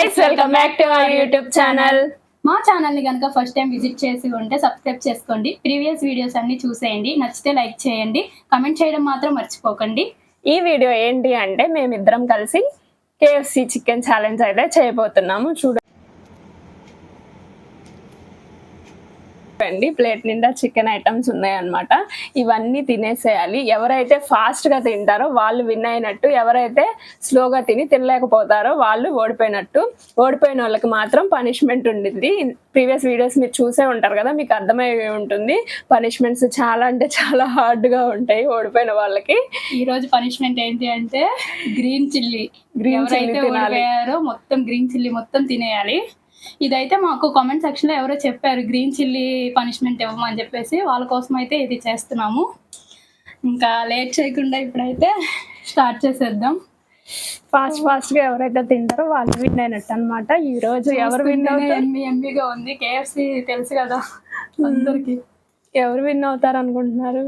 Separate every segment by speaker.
Speaker 1: guys, welcome back to our YouTube channel.
Speaker 2: మా channel ని కనుక ఫస్ట్ టైం విజిట్ చేసి ఉంటే సబ్స్క్రైబ్ చేసుకోండి. ప్రీవియస్ వీడియోస్ అన్ని చూసేయండి. నచ్చితే లైక్ చేయండి, కమెంట్ చేయడం మాత్రం మర్చిపోకండి.
Speaker 1: ఈ వీడియో ఏంటి అంటే మేమిద్దరం కలిసి KFC చికెన్ ఛాలెంజ్ అయితే చేయబోతున్నాము. చూడండి, ప్లేట్ నిండా చికెన్ ఐటమ్స్ ఉన్నాయన్నమాట. ఇవన్నీ తినేసేయాలి. ఎవరైతే ఫాస్ట్ గా తింటారో వాళ్ళు విన్ అయినట్టు, ఎవరైతే స్లోగా తినలేకపోతారో వాళ్ళు ఓడిపోయినట్టు. ఓడిపోయిన వాళ్ళకి మాత్రం పనిష్మెంట్ ఉండింది. ప్రీవియస్ వీడియోస్ మీరు చూసే ఉంటారు కదా, మీకు అర్థమై ఉంటుంది. పనిష్మెంట్స్ చాలా అంటే చాలా హార్డ్ గా ఉంటాయి ఓడిపోయిన వాళ్ళకి.
Speaker 2: ఈ రోజు పనిష్మెంట్ ఏంటి అంటే గ్రీన్ చిల్లీ. ఎవరైతే ఓడిపోయారో మొత్తం గ్రీన్ చిల్లీ మొత్తం తినేయాలి. ఇదైతే మాకు కామెంట్ సెక్షన్ లో ఎవరో చెప్పారు గ్రీన్ చిల్లీ పనిష్మెంట్ ఇవ్వమని చెప్పేసి, వాళ్ళ కోసం అయితే ఇది చేస్తున్నాము. ఇంకా లేట్ చేయకుండా ఇప్పుడైతే స్టార్ట్ చేసేద్దాం.
Speaker 1: ఫాస్ట్ గా ఎవరైతే తింటారో వాళ్ళు విన్ అయినట్టు అనమాట. ఈ రోజు ఎవరు విన్ అవుతారు?
Speaker 2: ఎమ్మీగా ఉంది. KFC తెలుసు కదా అందరికి.
Speaker 1: ఎవరు విన్ అవుతారు అనుకుంటున్నారు?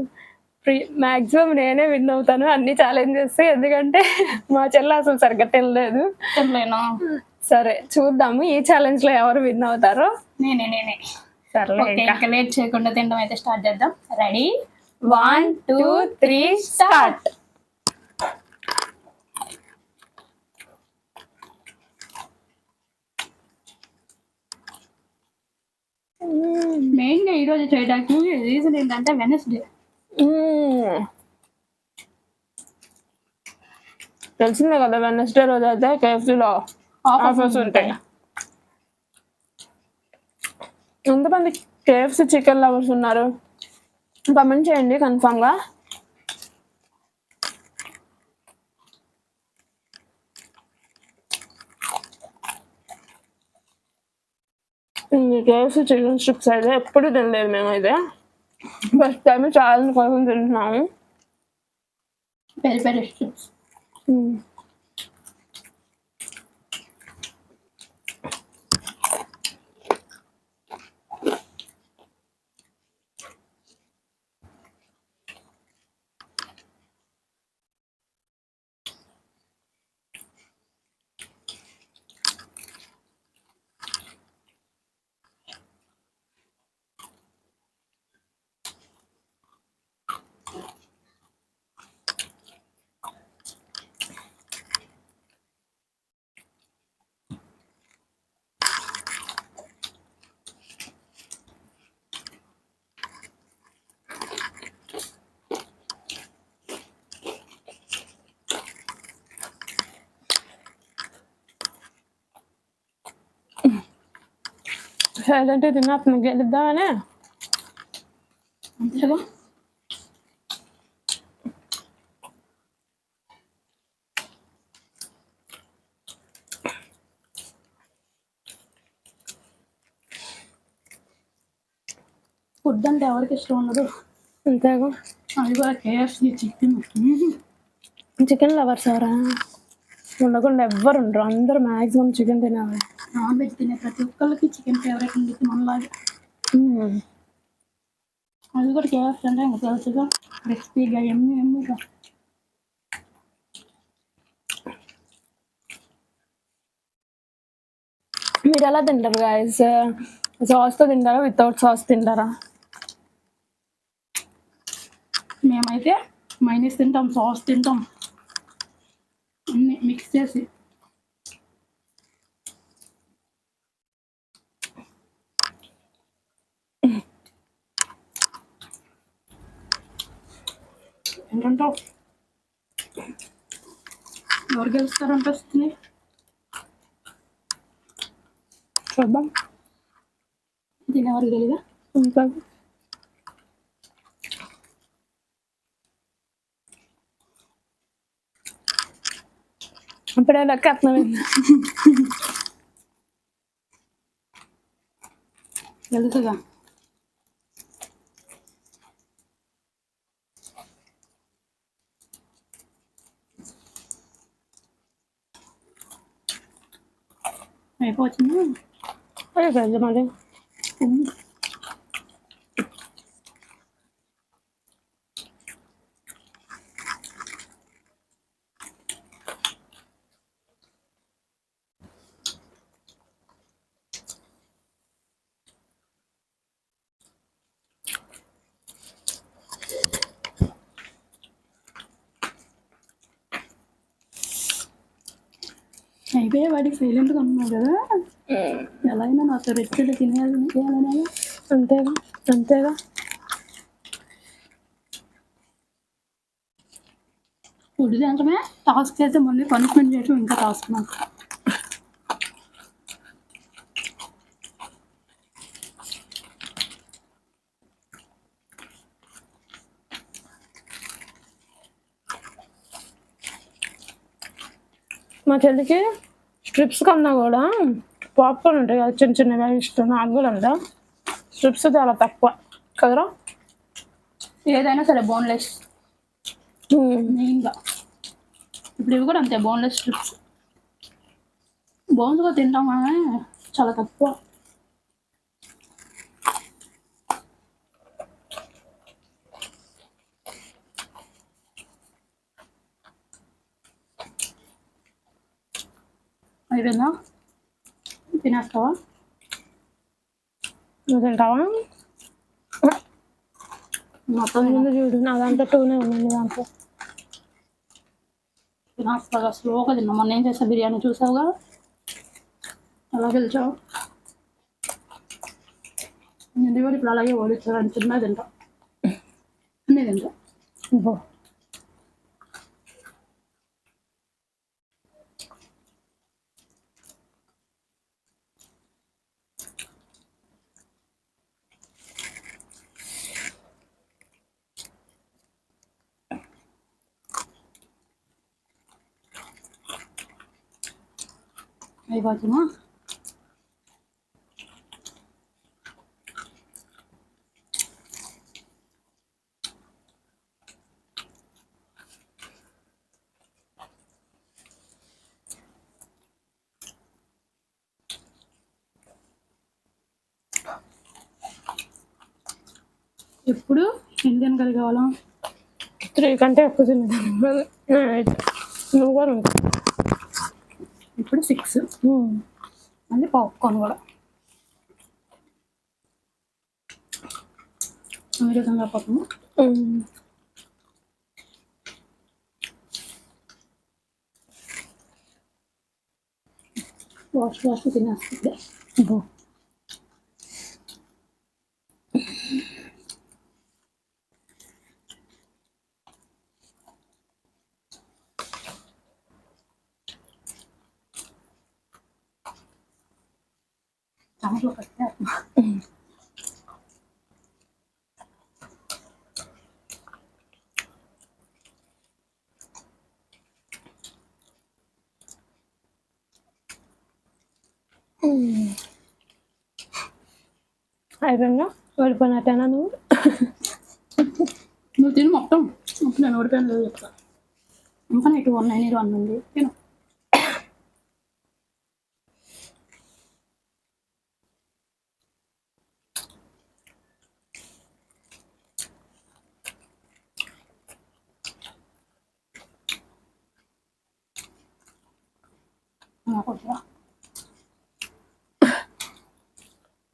Speaker 1: మాక్సిమం నేనే విన్ అవుతాను అన్ని ఛాలెంజెస్, ఎందుకంటే మా చెల్ల అసలు సరిగ్గా తినలేదు. సరే చూద్దాము ఈ ఛాలెంజ్ లో ఎవరు విన్ అవుతారో.
Speaker 2: నేనే.
Speaker 1: సరే
Speaker 2: ఇంకా లేట్ చేయకుండా తినడం అయితే స్టార్ట్ చేద్దాం. Ready,
Speaker 1: 1 2 3 start.
Speaker 2: మెయిన్ గా ఈ రోజు చేయడానికి రీజన్ ఏంటంటే వెనస్డే.
Speaker 1: తెలిసిందే కదా, వెనస్డే రోజు అయితే KFCలో ఆఫర్స్ ఉంటాయి. ఎంతమంది KFC చికెన్ లవర్స్ ఉన్నారు కామెంట్ చేయండి కన్ఫామ్ గా. KFC చికెన్ స్ట్రిప్స్ అయితే ఎప్పుడు తినలేదు మేమైతే, ఫస్ట్ టైం చాలా కోసం తింటున్నాము.
Speaker 2: Peri peri strips.
Speaker 1: సైలెంట్ తిన్నప్పుడు గెలుద్దామనే
Speaker 2: అంతేగా. ఫుడ్ అంటే ఎవరికి ఇష్టం ఉండదు.
Speaker 1: అంతేగా.
Speaker 2: అది కూడా KFC
Speaker 1: చికెన్ లవర్స్ ఎవరా ఉండకుండా ఎవ్వరు ఉండరు, అందరూ మ్యాక్సిమం చికెన్ తినాలి.
Speaker 2: నాన్ వెజ్ తినే ప్రతి ఒక్కరికి చికెన్ ఫేవరెట్ ఉంది మనలాగే. అది కూడా KFC అంటే ఇంకా తెలుసుగా, క్రిస్పీగా ఎమ్మీగా.
Speaker 1: మీరు ఎలా తింటారు గాయస్? సాస్తో తింటారా, వితౌట్ సాస్ తింటారా?
Speaker 2: మేమైతే మైనస్ తింటాం, సాస్ తింటాం, అన్నీ మిక్స్ చేసి. ఏంటంటావు? ఎవరు గెలుస్తారనిపిస్తుంది?
Speaker 1: చూద్దాం.
Speaker 2: తినేవారు తెలీదా?
Speaker 1: ఇంకా అప్పుడే లెక్క అర్థమైంది.
Speaker 2: తెలుసుగా. అయిపోతుంది.
Speaker 1: అయిపోయింది మరి.
Speaker 2: అయిపోయే వాడికి సైలెంట్గా ఉన్నావు కదా, ఎలా అయినా నాతో రెచ్చలు తినేయాలని.
Speaker 1: అంతేగా అంతేగా.
Speaker 2: ఫుడ్ తినటమే టాస్క్ చేస్తే మళ్ళీ పనిష్మెంట్ చేయటం ఇంకా టాస్క్ నాకు.
Speaker 1: మా చెల్లికి స్ట్రిప్స్ కన్నా కూడా పాప్కార్న్ ఉంటాయి కదా చిన్న చిన్నగా ఇష్టం. నాకు కూడా అంట స్ట్రిప్స్ చాలా తక్కువ కదరా.
Speaker 2: ఏదైనా సరే బోన్లెస్ మెయిన్గా. ఇప్పుడు ఇవి కూడా అంతే, బోన్లెస్ స్ట్రిప్స్. బోన్స్గా తింటామా చాలా తక్కువ. అయిపోయిందా? తినేస్తావా?
Speaker 1: నువ్వు తింటావా?
Speaker 2: మొత్తం
Speaker 1: ముందు చూడు నా దాంట్లో 2 ఉంది దాంట్లో.
Speaker 2: తినేస్తాగా, స్లోగా తిన్నా. మొన్న ఏం చేస్తా బిర్యానీ చూసావుగా ఎలా గెలిచావు. నేను కూడా ఇప్పుడు అలాగే ఓడిస్తాను, చిన్నగా తింటా, అన్నీ తింటా.
Speaker 1: అబ్బో.
Speaker 2: అయిపోతున్నా. ఎప్పుడు ఇండియన్ కర్రీ కావాలా?
Speaker 1: 3 కంటే ఎక్కువ తిన్నాను. నువ్వు కూడా ఉంటా.
Speaker 2: ఇప్పుడు 6 మళ్ళీ పాప్కార్న్ కూడా. అమెరికంగా పాపము వాష్ తినేస్తుంది. టమాటో కట్టే
Speaker 1: అయిపోయిందా? ఓడిపోయినట్టేనా నువ్వు?
Speaker 2: నువ్వు తిను మొత్తం. అప్పుడు నేను ఓడిపోయాను లేదు చెప్తా. ఇంకా ఇటు 191 ఉంది, తిను.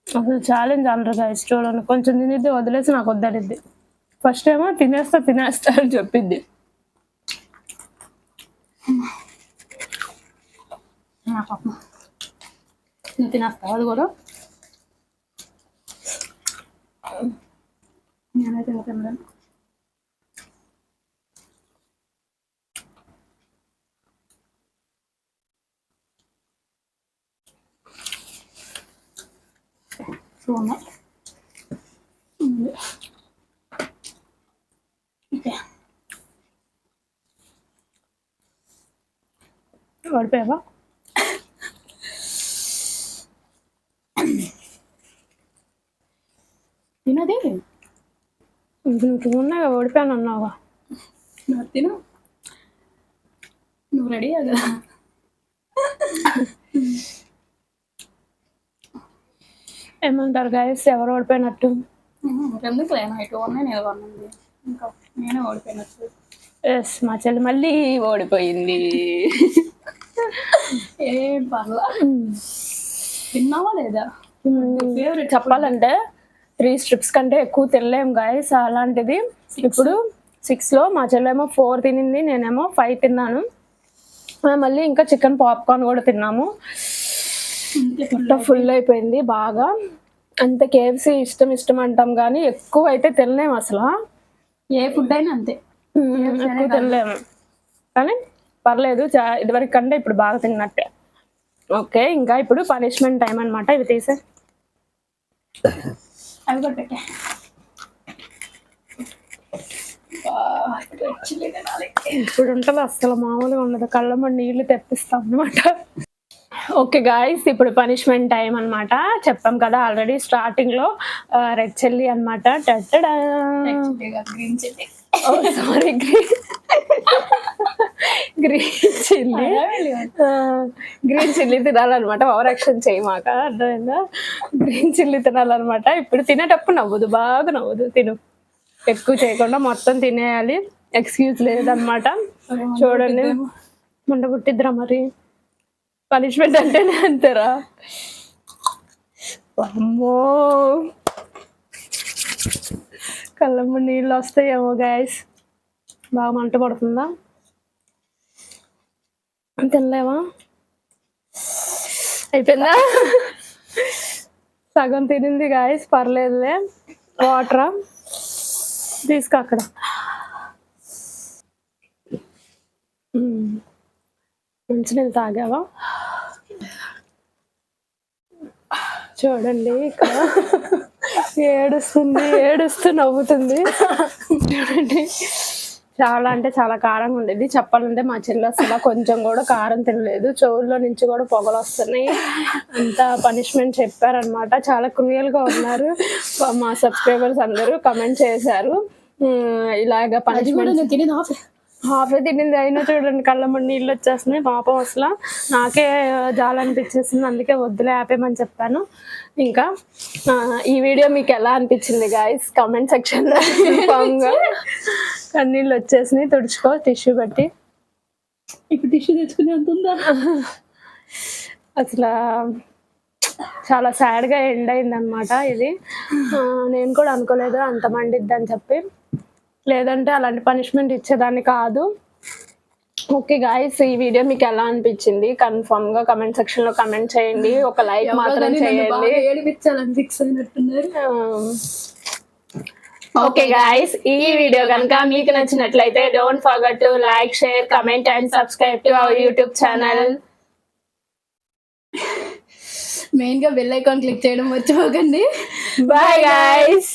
Speaker 1: అసలు ఛాలెంజ్ అనరు గైస్. చూడండి, కొంచెం తినిద్ది వదిలేసి నాకు వద్దనిద్ది. ఫస్ట్ ఏమో తినేస్తా అని చెప్పిద్ది.
Speaker 2: నువ్వు తినేస్తావు అది కూడా. నేనైతే తినలేను. చూడండి
Speaker 1: ఓడిపోయావా?
Speaker 2: తినది.
Speaker 1: నువ్వు ఉన్నాగా ఓడిపోయాను అన్నావుగా.
Speaker 2: నాకు తిను. నువ్వు రెడీ కదా.
Speaker 1: ఏమంటారు గైస్, ఎవరు ఓడిపోయినట్టు?
Speaker 2: ఎందుకు లేనా ఇటు ఉన్నాయి నేను కొన్నది, ఇంకా నేనే ఓడిపోయినట్టు.
Speaker 1: ఎస్, మా చెల్లి మళ్ళీ ఓడిపోయింది.
Speaker 2: ఏం పర్లా. తిన్నావా లేదా? ఫేవరెట్
Speaker 1: చెప్పాలంటే 3 స్ట్రిప్స్ కంటే ఎక్కువ తినలేం గైస్. అలాంటిది ఇప్పుడు 6లో మా చెల్లేమో 4 తినింది, నేనేమో 5 తిన్నాను. మళ్ళీ ఇంకా చికెన్ పాప్కార్న్ కూడా తిన్నాము. ఫుల్ అయిపోయింది బాగా. అంత కేఎఫ్సీ ఇష్టం అంటాం కానీ ఎక్కువ అయితే తినలేము అసలు.
Speaker 2: ఏ ఫుడ్ అయినా అంతే,
Speaker 1: ఎక్కువ తినలేము కానీ పర్లేదు. ఇదివరకు కంటే ఇప్పుడు బాగా తిన్నట్టే. ఓకే, ఇంకా ఇప్పుడు పనిష్మెంట్ టైం అనమాట. ఇవి తీసే
Speaker 2: అవి కూడా పెట్టే.
Speaker 1: ఇప్పుడు ఉంటుంది అసలు మామూలుగా ఉండదు. కళ్ళమ్మ నీళ్ళు తెప్పిస్తాం అనమాట. ఓకే గాయస్, ఇప్పుడు పనిష్మెంట్ టైం అనమాట. చెప్పాం కదా ఆల్రెడీ స్టార్టింగ్ లో రెడ్ చిల్లీ అనమాట.
Speaker 2: Green chilli,
Speaker 1: sorry green chilli తినాలన్నమాట. ఓవర్ యాక్షన్ చేయమాక, అర్థమైందా? గ్రీన్ చిల్లీ తినాలన్నమాట. ఇప్పుడు తినేటప్పుడు నవ్వదు, బాగా నవ్వదు. తిను, ఎక్కువ చేయకుండా మొత్తం తినేయాలి. ఎక్స్క్యూజ్ లేదన్నమాట. చూడండి, ముండ పుట్టిద్దిరా మరి. పనిష్మెంట్ అంటేనే అంతేరా. అమ్మో, కళ్ళమ్మ నీళ్ళు వస్తాయేమో గాయస్. బాగా మంట పడుతుందా? తినలేవా? అయిపోయిందా? సగం తినింది గాయస్, పర్లేదులే. వాటరా తీసుకో అక్కడ. మంచినీళ్ళు తాగావా? చూడండి ఇక్కడ ఏడుస్తూ నవ్వుతుంది. చూడండి, చాలా అంటే చాలా కారంగా ఉండేది. చెప్పాలంటే మా చెల్లి అసలు కొంచెం కూడా కారం తినలేదు. చెవుల్లో నుంచి కూడా పొగలు వస్తున్నాయి. అంత పనిష్మెంట్ చెప్పారనమాట. చాలా క్రూయల్గా ఉన్నారు. మా సబ్స్క్రైబర్స్ అందరూ కమెంట్ చేశారు ఇలాగ పనిష్మెంట్. హాఫే తినింది అయినా చూడండి కళ్ళమ్మ నీళ్ళు వచ్చేస్తున్నాయి. పాపం అసలు నాకే జాలనిపించేసింది. అందుకే వద్దులే ఆపేమని చెప్పాను. ఇంకా ఈ వీడియో మీకు ఎలా అనిపించింది గాయస్? కామెంట్ సెక్షన్లో కన్ఫామ్గా. కన్నీళ్ళు వచ్చేసినాయి, తుడుచుకో టిష్యూ పెట్టి.
Speaker 2: ఇప్పుడు టిష్యూ తెచ్చుకునే అంత ఉందా?
Speaker 1: అసలు చాలా సాడ్గా ఎండ్ అయింది అనమాట ఇది. నేను కూడా అనుకోలేదు అంత మండిద్ది అని చెప్పి. లేదంటే అలాంటి పనిష్మెంట్ ఇచ్చేదాన్ని కాదు. ఓకే గాయస్, ఈ వీడియో మీకు ఎలా అనిపించింది కన్ఫర్మ్ గా కమెంట్ సెక్షన్ లో కమెంట్ చేయండి. ఒక లైక్ మాత్రం చేయండి. ఓకే గాయస్, ఈ వీడియో కనుక మీకు నచ్చినట్లయితే don't forget to like, share, comment and subscribe to our YouTube channel.
Speaker 2: Main గా బెల్ ఐకాన్ క్లిక్ చేయడం మర్చిపోకండి.
Speaker 1: Bye guys.